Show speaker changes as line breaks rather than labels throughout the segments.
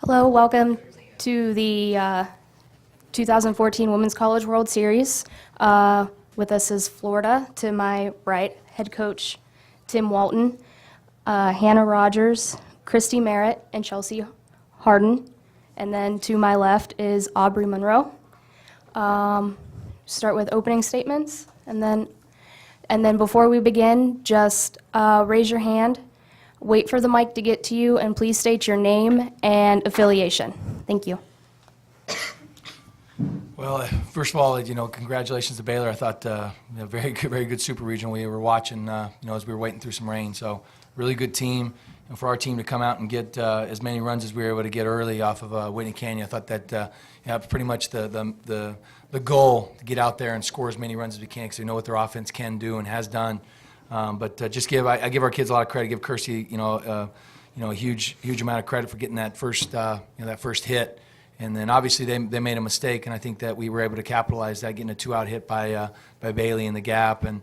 Hello, welcome to the 2014 Women's College World Series. With us is Florida. To my right, head coach Tim Walton, Hannah Rogers, Christy Merritt, and Chelsea Harden. And then to my left is Aubrey Monroe. Start with opening statements, and then before we begin, just raise your hand. Wait for the mic to get to you, and please state your name and affiliation. Thank you.
Well, first of all, congratulations to Baylor. I thought very good super regional. We were watching, as we were waiting through some rain. So really good team. And for our team to come out and get as many runs as we were able to get early off of Whitney Canyon, I thought that pretty much the goal to get out there and score as many runs as we can, because we know what their offense can do and has done. But I give our kids a lot of credit. Give Kirsty, a huge amount of credit for getting that first hit. And then obviously they made a mistake, and I think that we were able to capitalize that, getting a 2-out hit by Bailey in the gap. And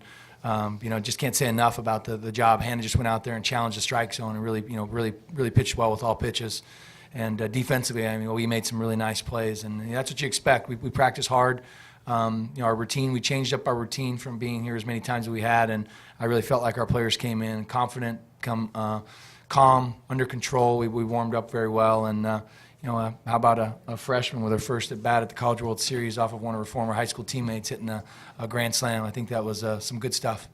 just can't say enough about the job. Hannah just went out there and challenged the strike zone and really pitched well with all pitches. And defensively, we made some really nice plays, and that's what you expect. We practice hard. Our routine, we changed up our routine from being here as many times as we had, and I really felt like our players came in confident, calm, under control. We warmed up very well, and how about a freshman with her first at bat at the College World Series off of one of her former high school teammates hitting a grand slam? I think that was some good stuff.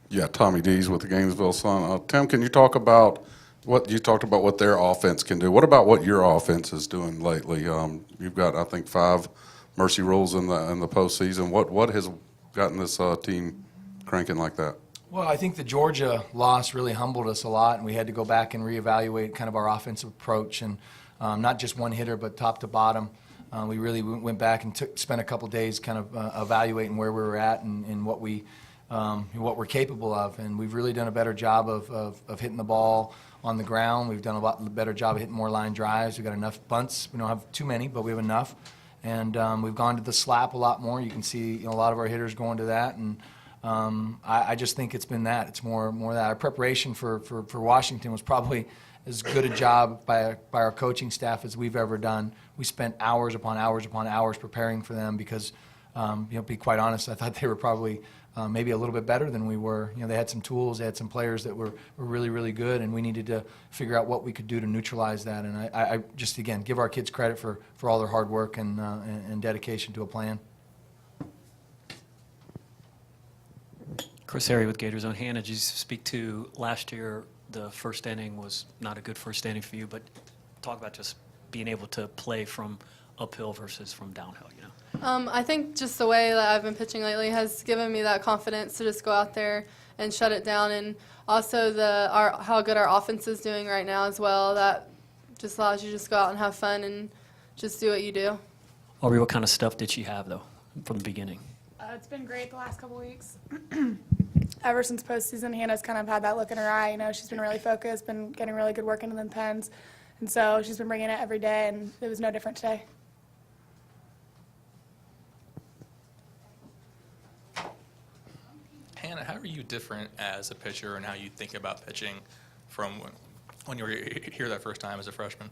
Yeah, Tommy Dees with the Gainesville Sun. Tim, can you talk about you talked about what their offense can do? What about what your offense is doing lately? You've got, I think, 5 mercy rules in the postseason. What has gotten this team cranking like that?
Well, I think the Georgia loss really humbled us a lot, and we had to go back and reevaluate kind of our offensive approach, and not just one hitter, but top to bottom. We really went back and spent a couple days kind of evaluating where we were at and what we're capable of, and we've really done a better job of hitting the ball on the ground. We've done a lot better job of hitting more line drives. We've got enough bunts. We don't have too many, but we have enough. And we've gone to the slap a lot more. You can see a lot of our hitters going to that, and I just think it's been that. It's more that. Our preparation for Washington was probably as good a job by our coaching staff as we've ever done. We spent hours upon hours upon hours preparing for them because, to be quite honest, I thought they were probably maybe a little bit better than we were. They had some tools, they had some players that were really, really good, and we needed to figure out what we could do to neutralize that. And I just, again, give our kids credit for all their hard work and dedication to a plan.
Chris Harry with Gators Own. Hannah, did you speak to last year? The first inning was not a good first inning for you, but talk about just being able to play from uphill versus from downhill,
I think just the way that I've been pitching lately has given me that confidence to just go out there and shut it down, and also how good our offense is doing right now as well. That just allows you to just go out and have fun and just do what you do.
Aubrey, what kind of stuff did she have, though, from the beginning?
It's been great the last couple weeks. Ever since postseason, Hannah's kind of had that look in her eye. She's been really focused, been getting really good work into the pens, and so she's been bringing it every day, and it was no different today.
Hannah, how are you different as a pitcher and how you think about pitching from when you were here that first time as a freshman?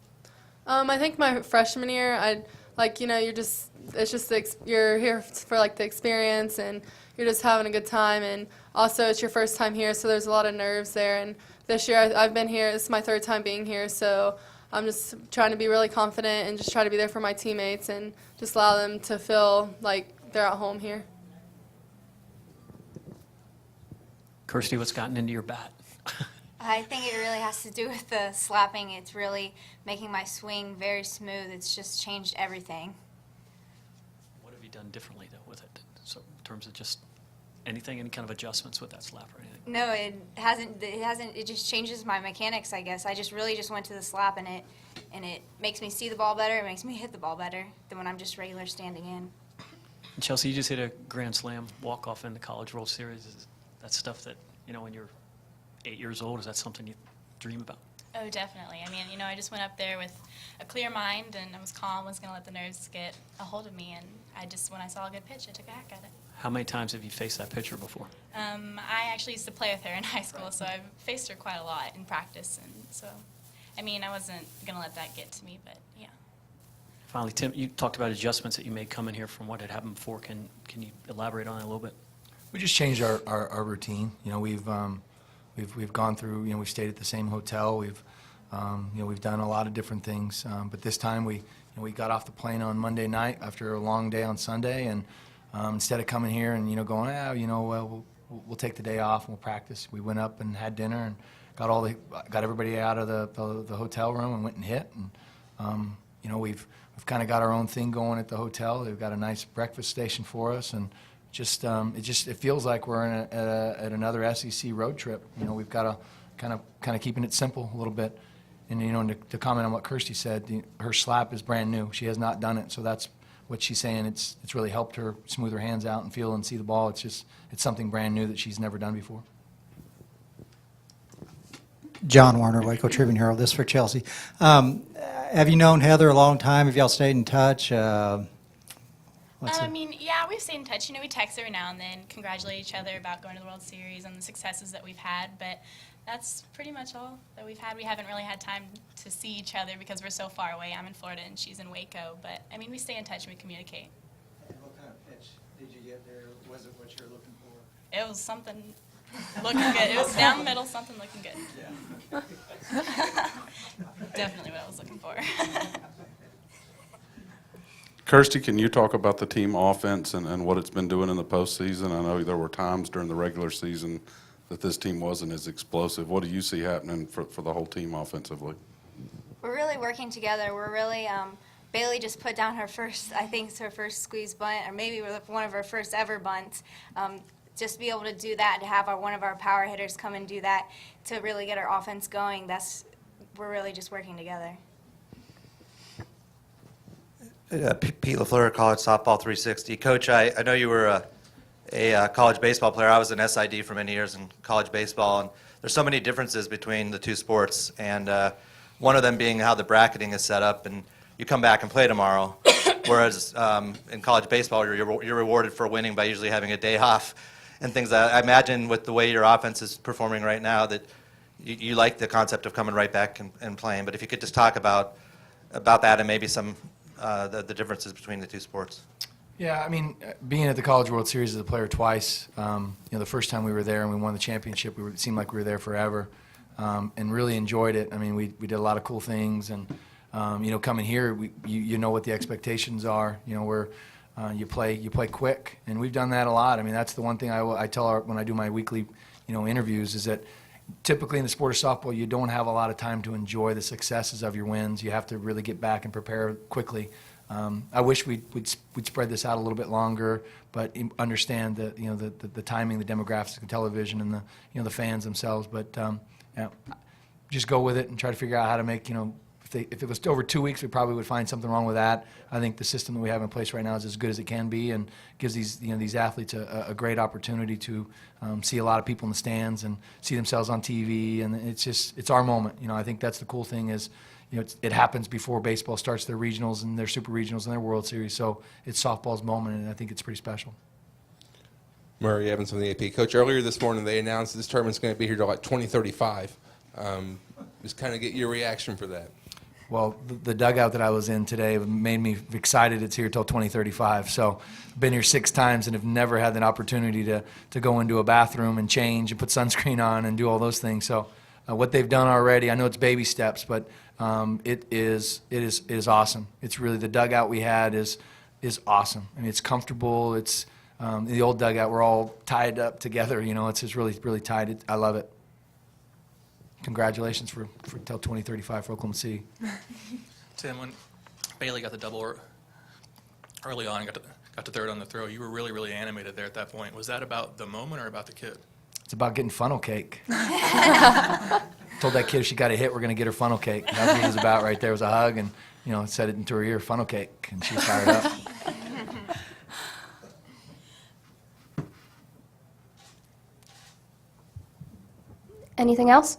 I think my freshman year, you're here for the experience, and you're just having a good time, and also it's your first time here, so there's a lot of nerves there. And this year I've been here, this is my 3rd time being here, so I'm just trying to be really confident and just try to be there for my teammates and just allow them to feel like they're at home here.
Kirsty, what's gotten into your bat?
I think it really has to do with the slapping. It's really making my swing very smooth. It's just changed everything.
What have you done differently, though, with it? So in terms of just anything, any kind of adjustments with that slap or anything?
No, it hasn't. It just changes my mechanics, I guess. I just went to the slap, and it makes me see the ball better. It makes me hit the ball better than when I'm just regular standing in.
And Chelsea, you just hit a grand slam walk-off in the College World Series. Is that stuff that, when you're 8 years old, is that something you dream about?
Oh, definitely. I just went up there with a clear mind, and I was calm, was going to let the nerves get a hold of me, and when I saw a good pitch, I took a hack at it.
How many times have you faced that pitcher before?
I actually used to play with her in high school, so I've faced her quite a lot in practice, and so, I mean, I wasn't gonna let that get to me, but yeah.
Finally, Tim, you talked about adjustments that you made coming here from what had happened before. Can you elaborate on that a little bit?
We just changed our routine. You know, we've gone through, you know, we've stayed at the same hotel. You know, we've done a lot of different things. But this time we got off the plane on Monday night after a long day on Sunday, and instead of coming here and, you know, going, you know, well, we'll take the day off and we'll practice, we went up and had dinner and got everybody out of the hotel room and went and hit. And, you know, we've kind of got our own thing going at the hotel. They've got a nice breakfast station for us, and it feels like we're at another SEC road trip. You know, we've got to kind of keeping it simple a little bit. And, you know, and to comment on what Kirsty said, her slap is brand new. She has not done it, so that's what she's saying. It's really helped her smooth her hands out and feel and see the ball. It's something brand new that she's never done before.
John Warner, Waco Tribune Herald. This is for Chelsea. Have you known Heather a long time? Have y'all stayed in touch?
I mean, yeah, we've stayed in touch. You know, we text every now and then, congratulate each other about going to the World Series and the successes that we've had, but that's pretty much all that we've had. We haven't really had time to see each other because we're so far away. I'm in Florida and she's in Waco, but I mean, we stay in touch and we communicate.
And what kind of pitch did you get there? Was it what you're looking for?
It was something looking good. It was down the middle, something looking good.
Yeah.
Definitely what I was looking for.
Kirsty, can you talk about the team offense and what it's been doing in the postseason? I know there were times during the regular season that this team wasn't as explosive. What do you see happening for the whole team offensively?
We're really working together. We're really, Bailey just put down her first, I think it's her first squeeze bunt, or maybe one of her first ever bunts. Just be able to do that, to have one of our power hitters come and do that, to really get our offense going, we're really just working together.
Pete LaFleur, College Softball 360. Coach, I know you were a college baseball player. I was an SID for many years in college baseball, and there's so many differences between the two sports, and one of them being how the bracketing is set up, and you come back and play tomorrow, whereas in college baseball, you're rewarded for winning by usually having a day off and things. I imagine with the way your offense is performing right now that you like the concept of coming right back and playing, but if you could just talk about that and maybe some the differences between the two sports.
Yeah, I mean, being at the College World Series as a player twice, you know, the first time we were there and we won the championship, it seemed like we were there forever, and really enjoyed it. I mean, we did a lot of cool things, and you know, coming here, you know what the expectations are. You know, you play quick, and we've done that a lot. I mean, that's the one thing I tell when I do my weekly, you know, interviews is that typically in the sport of softball, you don't have a lot of time to enjoy the successes of your wins. You have to really get back and prepare quickly. I wish we'd spread this out a little bit longer, but understand that, you know, the timing, the demographics of television, and the fans themselves. But yeah, just go with it and try to figure out how to make, you know, if it was over 2 weeks, we probably would find something wrong with that. I think the system that we have in place right now is as good as it can be, and gives these athletes a great opportunity to see a lot of people in the stands and see themselves on TV, and it's our moment. You know, I think that's the cool thing is, you know, it happens before baseball starts their regionals and their super regionals and their World Series, so it's softball's moment, and I think it's pretty special.
Murray Evans from the AP. Coach, earlier this morning they announced this tournament's going to be here till like 2035. Just kind of get your reaction for that.
Well, the dugout that I was in today made me excited it's here till 2035. So I've been here 6 times and have never had an opportunity to go into a bathroom and change and put sunscreen on and do all those things. So what they've done already, I know it's baby steps, but it is awesome. It's really, the dugout we had is awesome. I mean, it's comfortable. It's the old dugout, we're all tied up together. You know, it's just really, really tight. I love it. Congratulations for till 2035 for Oklahoma City.
Tim, when Bailey got the double early on, got to third on the throw, you were really, really animated there at that point. Was that about the moment or about the kid?
It's about getting funnel cake. Told that kid if she got a hit, we're going to get her funnel cake. That's what it was about right there. It was a hug, and, you know, said it into her ear, funnel cake, and she was fired up.
Anything else?